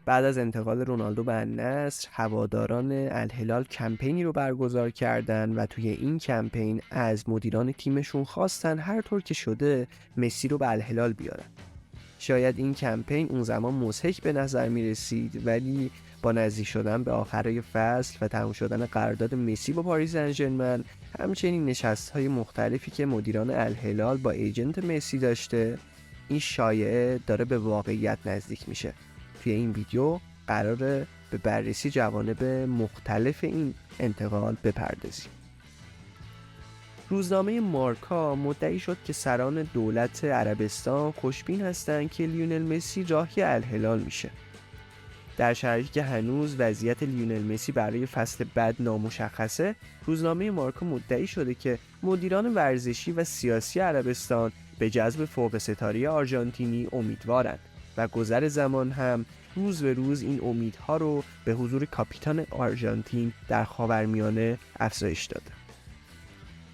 بعد از انتقال رونالدو به النصر، هواداران الهلال کمپینی رو برگزار کردن و توی این کمپین از مدیران تیمشون خواستن هر طور که شده مسی رو به الهلال بیارن. شاید این کمپین اون زمان مضحک به نظر می رسید، ولی با نزدیک شدن به آخرای فصل و تموم شدن قرارداد مسی با پاریس سن ژرمن، همچنین نشست‌های مختلفی که مدیران الهلال با ایجنت مسی داشته، این شایعه داره به واقعیت نزدیک میشه. توی این ویدیو قراره به بررسی جوانب مختلف این انتقال بپردازیم. روزنامه مارکا مدعی شد که سران دولت عربستان خوشبین هستند که لیونل مسی راهی الهلال میشه. در شرایطی که هنوز وضعیت لیونل مسی برای فصل بعد نامشخصه، روزنامه مارکا مدعی شده که مدیران ورزشی و سیاسی عربستان به جذب فوق ستاره آرژانتینی امیدوارند و گذر زمان هم روز به روز این امیدها رو به حضور کاپیتان آرژانتین در خاورمیانه افزایش داده.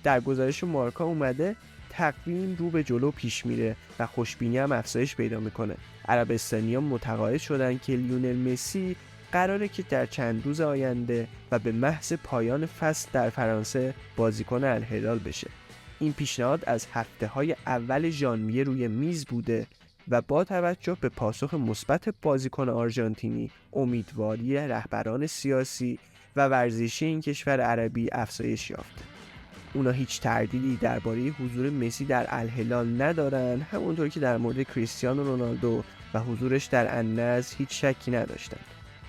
در گزارش مارکا اومده تقویم رو به جلو پیش میره و خوشبینی هم افزایش پیدا میکنه. عربستانی‌ها متقاعد شدن که لیونل مسی قراره که در چند روز آینده و به محض پایان فصل در فرانسه بازیکن الهلال بشه. این پیشنهاد از هفته‌های اول ژانویه روی میز بوده و با توجه به پاسخ مثبت بازیکن آرژانتینی، امیدواری رهبران سیاسی و ورزشی این کشور عربی افزایش یافته. اونا هیچ تردیدی درباره حضور مسی در الهلال ندارن، همونطور که در مورد کریستیانو رونالدو و حضورش در النصر هیچ شکی نداشتن.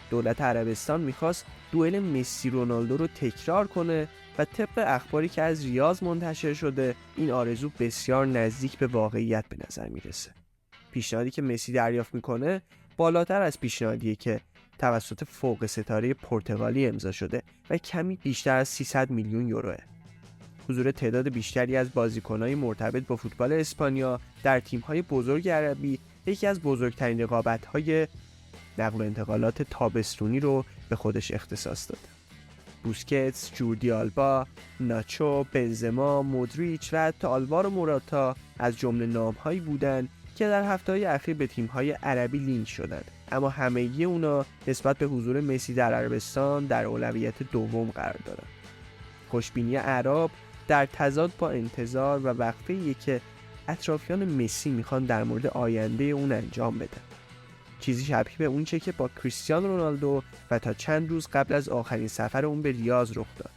دولت عربستان میخواست دوئل مسی رونالدو رو تکرار کنه و طبق اخباری که از ریاض منتشر شده این آرزو بسیار نزدیک به واقعیت به نظر میرسه. پیشنهادی که مسی دریافت میکنه بالاتر از پیشنهادیه که توسط فوق ستاره پرتغالی امضا شده و کمی بیشتر از 300 میلیون یوروه. حضور تعداد بیشتری از بازیکن‌های مرتبط با فوتبال اسپانیا در تیم‌های بزرگ عربی یکی از بزرگترین رقابت‌های نقل و انتقالات تابستونی رو به خودش اختصاص داده. بوسکتس، جوردی آلبا، ناچو، بنزما، مودریچ و حتی آلوارو موراتا از جمله نام‌هایی بودند که در هفته‌های اخیر به تیم‌های عربی لینک شدند، اما همگی اونا نسبت به حضور مسی در عربستان در اولویت دوم قرار دارند. خوشبینی اعراب در تضاد با انتظار و وقفه‌ای که اطرافیان مسی میخوان در مورد آینده اون انجام بدن. چیزی شبیه به اون چه که با کریستیانو رونالدو و تا چند روز قبل از آخرین سفر اون به ریاض رخ داد.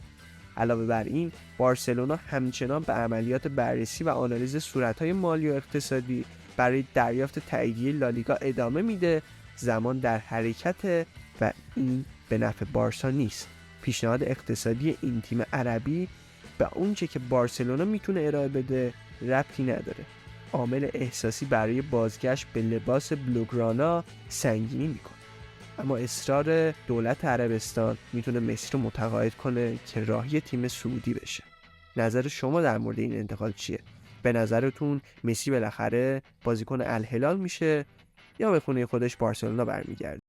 علاوه بر این، بارسلونا همچنان به عملیات بررسی و آنالیز صورت‌های مالی و اقتصادی برای دریافت تاییدیه لالیگا ادامه میده. زمان در حرکت و این به نفع بارسا نیست. پیشنهاد اقتصادی این تیم عربی به اونچه که بارسلونا میتونه ارائه بده ربطی نداره. عامل احساسی برای بازگشت به لباس بلوگرانا سنگینی میکنه، اما اصرار دولت عربستان میتونه مسی رو متقاعد کنه که راهی تیم سعودی بشه. نظر شما در مورد این انتقال چیه؟ به نظرتون مسی بالاخره بازیکن الهلال میشه یا به خونه خودش بارسلونا برمیگرده؟